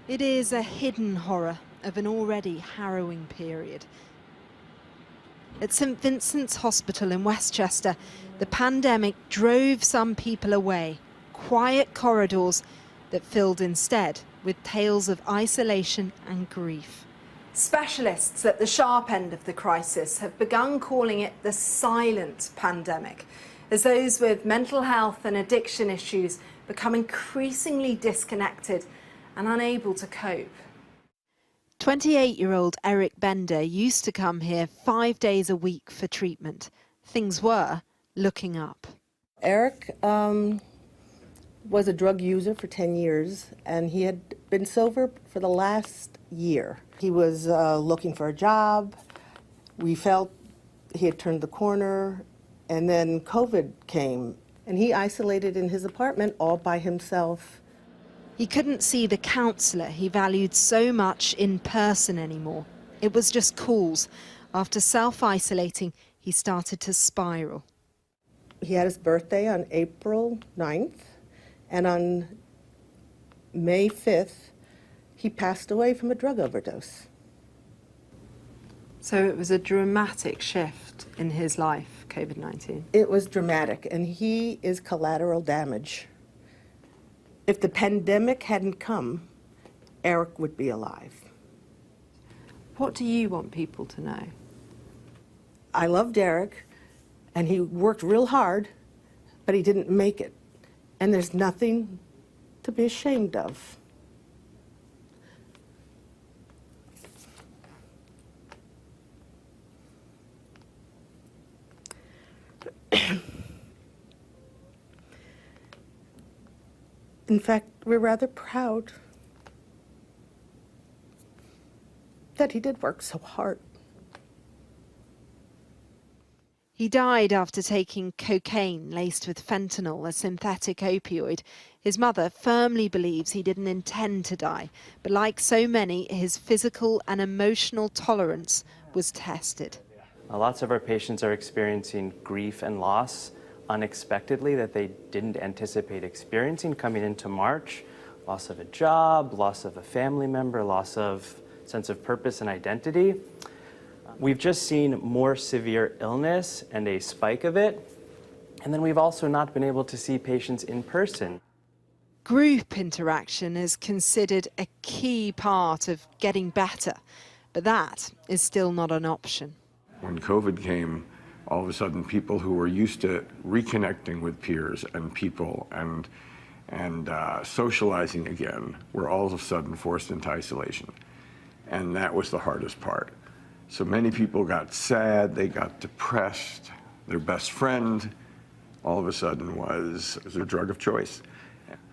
It is a hidden horror of an already harrowing period. At St Vincent's Hospital in Westchester, the pandemic drove some people away, quiet corridors that filled instead with tales of isolation and grief. Specialists at the sharp end of the crisis have begun calling it the silent pandemic, as those with mental health and addiction issues become increasingly disconnected and unable to cope. 28-year-old Eric Bender used to come here 5 days a week for treatment. Things were looking up. Eric was a drug user for 10 years, and he had been sober for the last year. He was looking for a job. We felt he had turned the corner, and then COVID came, and he isolated in his apartment all by himself. He couldn't see the counsellor he valued so much in person anymore. It was just calls. After self-isolating, he started to spiral. He had his birthday on April 9th, and on May 5th, he passed away from a drug overdose. So it was a dramatic shift in his life, COVID-19. It was dramatic, and he is collateral damage. If the pandemic hadn't come, Eric would be alive. What do you want people to know? I loved Eric, and he worked real hard, but he didn't make it. And there's nothing to be ashamed of. In fact, we're rather proud that he did work so hard. He died after taking cocaine laced with fentanyl, a synthetic opioid. His mother firmly believes he didn't intend to die, but like so many, his physical and emotional tolerance was tested. Lots of our patients are experiencing grief and loss unexpectedly that they didn't anticipate experiencing coming into March. Loss of a job, loss of a family member, loss of sense of purpose and identity. We've just seen more severe illness and a spike of it. And then we've also not been able to see patients in person. Group interaction is considered a key part of getting better, but that is still not an option. When COVID came, all of a sudden people who were used to reconnecting with peers and people and socializing again were all of a sudden forced into isolation. And that was the hardest part. So many people got sad, they got depressed. Their best friend all of a sudden was their drug of choice.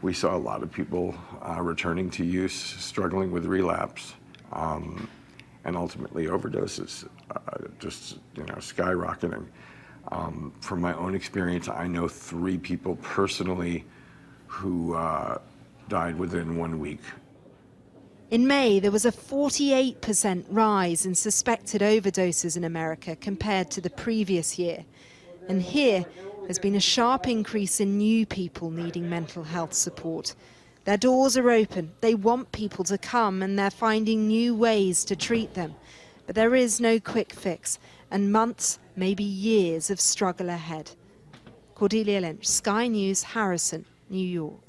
We saw a lot of people returning to use, struggling with relapse, and ultimately overdoses, just skyrocketing. From my own experience, I know 3 people personally who died within 1 week. In May, there was a 48% rise in suspected overdoses in America compared to the previous year. And here has been a sharp increase in new people needing mental health support. Their doors are open, they want people to come, and they're finding new ways to treat them. But there is no quick fix, and months, maybe years of struggle ahead. Cordelia Lynch, Sky News, Harrison, New York.